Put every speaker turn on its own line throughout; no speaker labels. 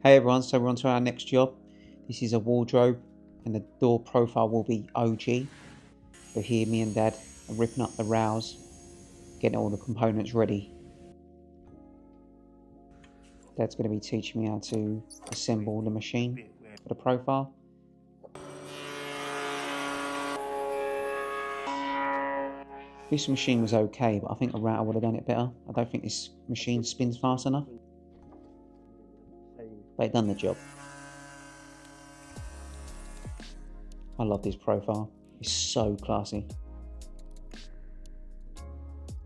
Hey everyone, so we're on to our next job. This is a wardrobe and the door profile will be OG. So here me and Dad are ripping up the rails, getting all the components ready. Dad's going to be teaching me how to assemble the machine for the profile. This machine was okay, but I think a router would have done it better. I don't think this machine spins fast enough, but it done the job. I love this profile, it's so classy.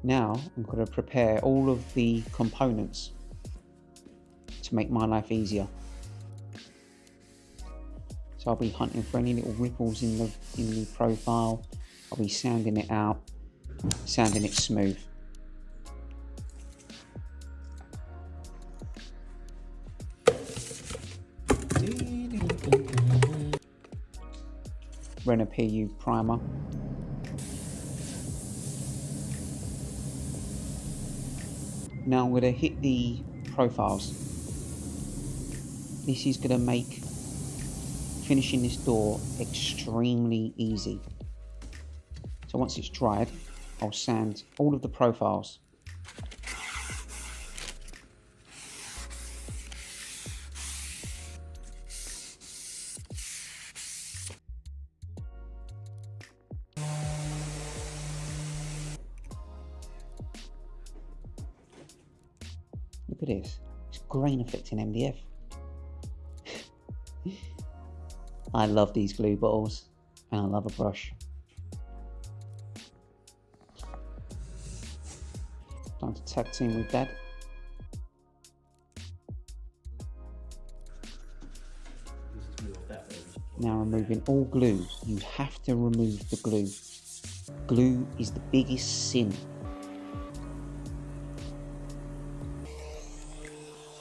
Now I'm going to prepare all of the components to make my life easier. So I'll be hunting for any little ripples in the profile. I'll be sanding it out, sanding it smooth. Run a PU primer. Now I'm going to hit the profiles. This is going to make finishing this door extremely easy. So once it's dried, I'll sand all of the profiles. Look at this, it's grain effect in MDF. I love these glue bottles and I love a brush. Time to tag team with Dad. Now removing all glue. You have to remove the glue. Glue is the biggest sin.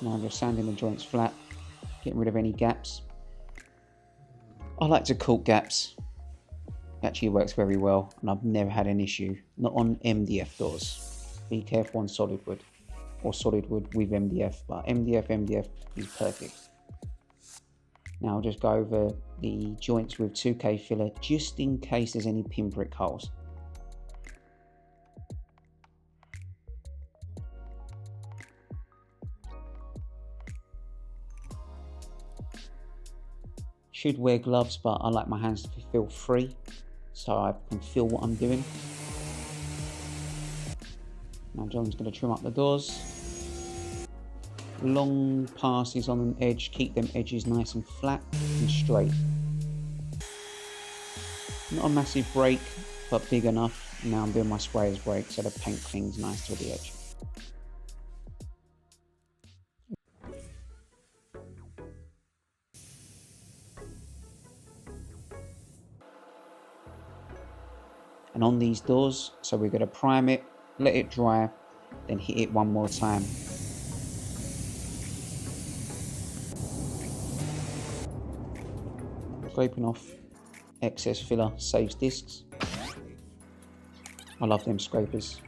Now I'm just sanding the joints flat, getting rid of any gaps. I like to caulk gaps. It actually works very well and I've never had an issue. Not on MDF doors. Be careful on solid wood or solid wood with MDF, but MDF is perfect. Now I'll just go over the joints with 2K filler just in case there's any pinprick holes. Should wear gloves, but I like my hands to feel free so I can feel what I'm doing. Now John's going to trim up the doors. Long passes on the edge, keep them edges nice and flat and straight. Not a massive break, but big enough. Now I'm doing my sprayer's break so the paint clings nice to the edge. And on these doors, so we're going to prime it, let it dry, then hit it one more time. Scraping off excess filler saves discs. I love them scrapers.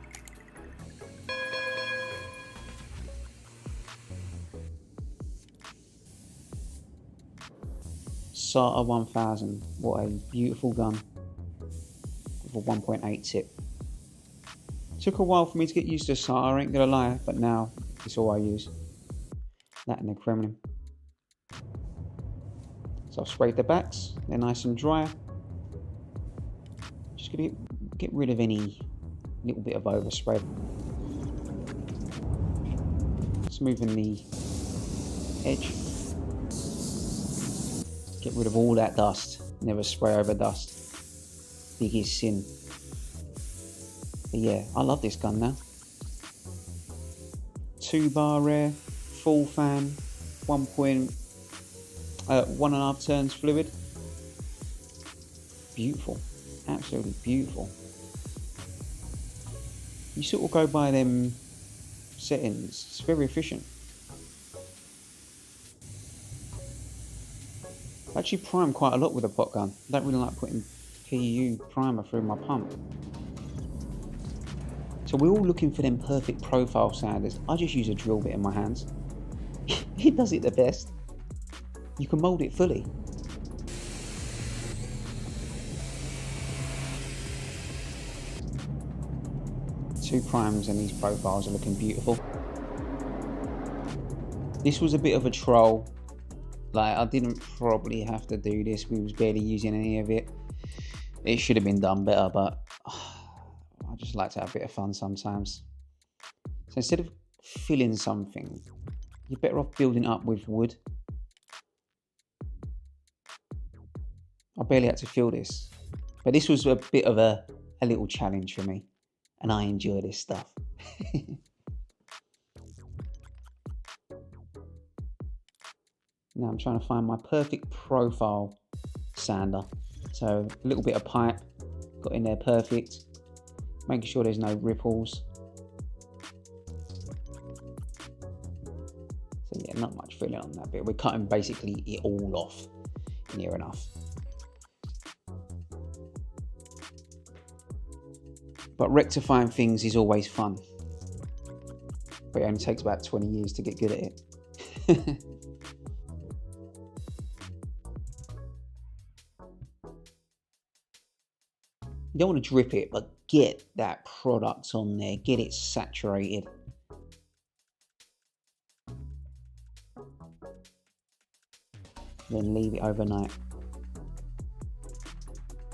SATA 1000, what a beautiful gun. A 1.8 tip. Took a while for me to get used to SATA, I ain't gonna lie, but now it's all I use. That and the Kremlin. So I've sprayed the backs, they're nice and dry. Just gonna get rid of any little bit of overspray. Smoothing the edge. Get rid of all that dust. Never spray over dust. Biggest sin. But yeah, I love this gun now. 2-bar rear, full fan, 1.5 turns fluid. Beautiful, absolutely beautiful. You sort of go by them settings, it's very efficient. I actually prime quite a lot with a pot gun. I don't really like putting PU primer through my pump. So we're all looking for them perfect profile sanders. I just use a drill bit in my hands. It does it the best. You can mould it fully. Two primes and these profiles are looking beautiful. This was a bit of a troll. Like, I didn't probably have to do this. We was barely using any of it. It should have been done better, but I just like to have a bit of fun sometimes. So instead of filling something, you're better off building up with wood. I barely had to fill this, but this was a bit of a little challenge for me, and I enjoy this stuff. Now I'm trying to find my perfect profile sander. So a little bit of pipe, got in there perfect, making sure there's no ripples. So yeah, not much filling on that bit. We're cutting basically it all off near enough. But rectifying things is always fun. But it only takes about 20 years to get good at it. You don't want to drip it, but get that product on there, get it saturated. Then leave it overnight.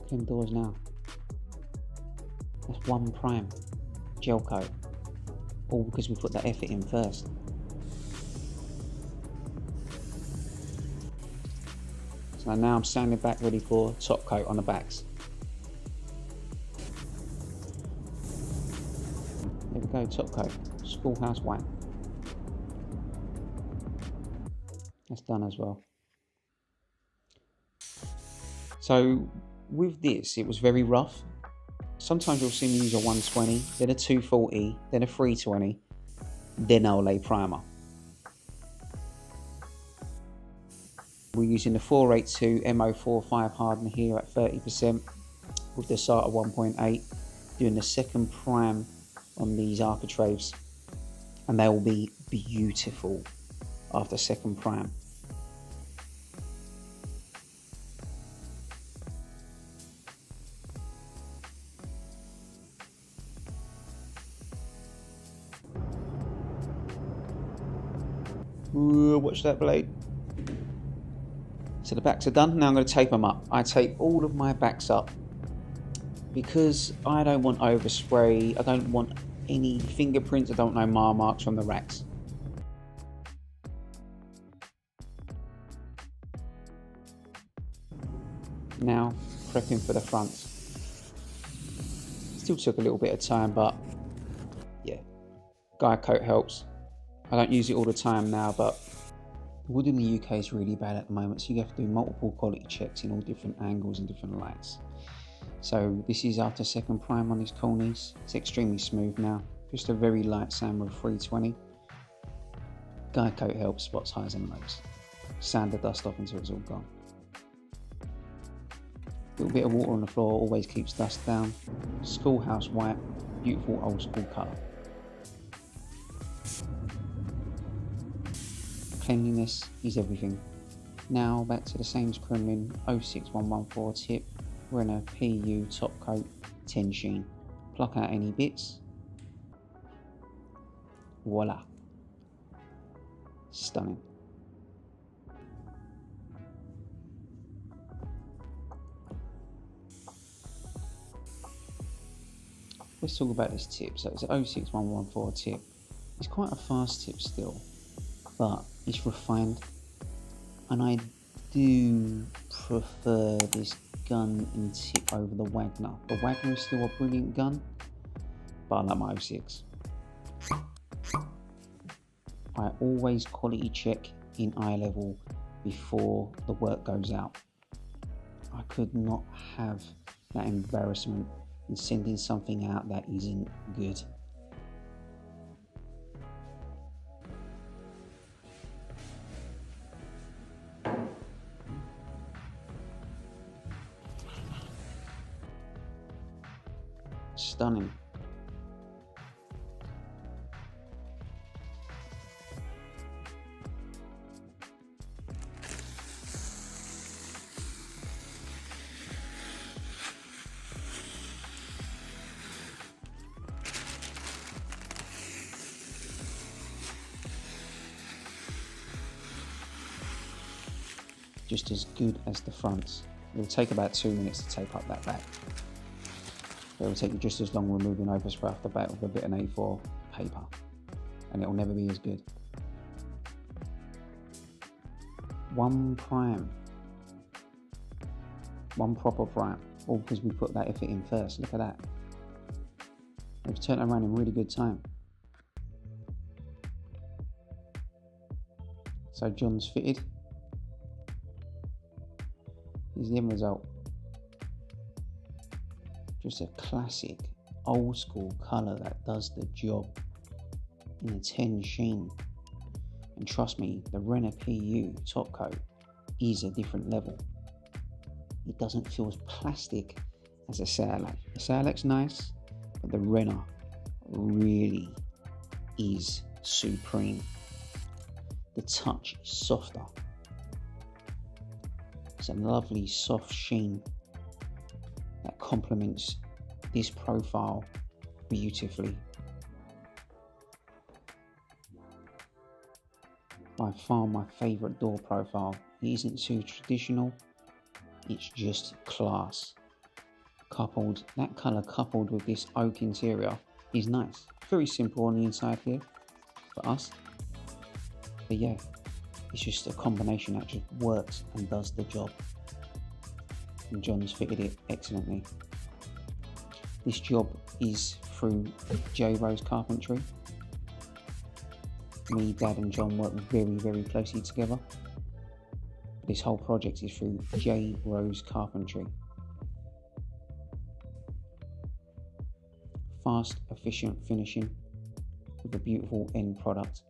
Clean doors now. That's one prime gel coat, all because we put that effort in first. So now I'm sanding back ready for top coat on the backs. There we go, top coat, schoolhouse white. That's done as well. So with this, it was very rough. Sometimes you'll see me use a 120, then a 240, then a 320, then I'll lay primer. We're using the 482 MO45 hardener here at 30% with the SATA 1.8, doing the second prime on these architraves, and they will be beautiful after second prime. Ooh, watch that blade. So the backs are done. Now I'm going to tape them up. I tape all of my backs up because I don't want overspray. I don't want any fingerprints. I don't know mile marks from the racks. Now prepping for the fronts. Still took a little bit of time, but yeah, guide coat helps. I don't use it all the time now, but wood in the UK is really bad at the moment, so you have to do multiple quality checks in all different angles and different lights. So this is after second prime on these cornices. It's extremely smooth now. Just a very light sand with 320. Guide coat helps spots, highs and lows. Sand the dust off until it's all gone. A little bit of water on the floor always keeps dust down. Schoolhouse white, beautiful old school colour. Cleanliness is everything. Now back to the Sames Kremlin 06114 tip. We're in a PU top coat 10 sheen. Pluck out any bits. Voila. Stunning. Let's talk about this tip. So it's an 06114 tip. It's quite a fast tip still, but it's refined, and I do prefer this gun and tip over the Wagner. The Wagner is still a brilliant gun, but I like my 06. I always quality check in eye level before the work goes out. I could not have that embarrassment in sending something out that isn't good. Stunning. just as good as the fronts. It will take about 2 minutes to tape up that back. It will take you just as long removing overspray off the back with a bit of A4 paper, and it will never be as good. One prime, one proper prime, all because we put that effort in first. Look at that. We've turned around in really good time. So John's fitted. Here's the end result. Just a classic old school colour that does the job in a 10 sheen. And trust me, the Renner PU top coat is a different level. It doesn't feel as plastic as a Sailak. The Sailak's nice, but the Renner really is supreme. The touch is softer. It's a lovely soft sheen that complements this profile beautifully. By far my favourite door profile. It isn't too traditional, it's just class. That colour coupled with this oak interior is nice. Very simple on the inside here for us. But yeah, it's just a combination that just works and does the job. And John's fitted it excellently. This job is through J Rose Carpentry. Me, Dad and John work very closely together. This whole project is through J Rose Carpentry. Fast, efficient finishing with a beautiful end product.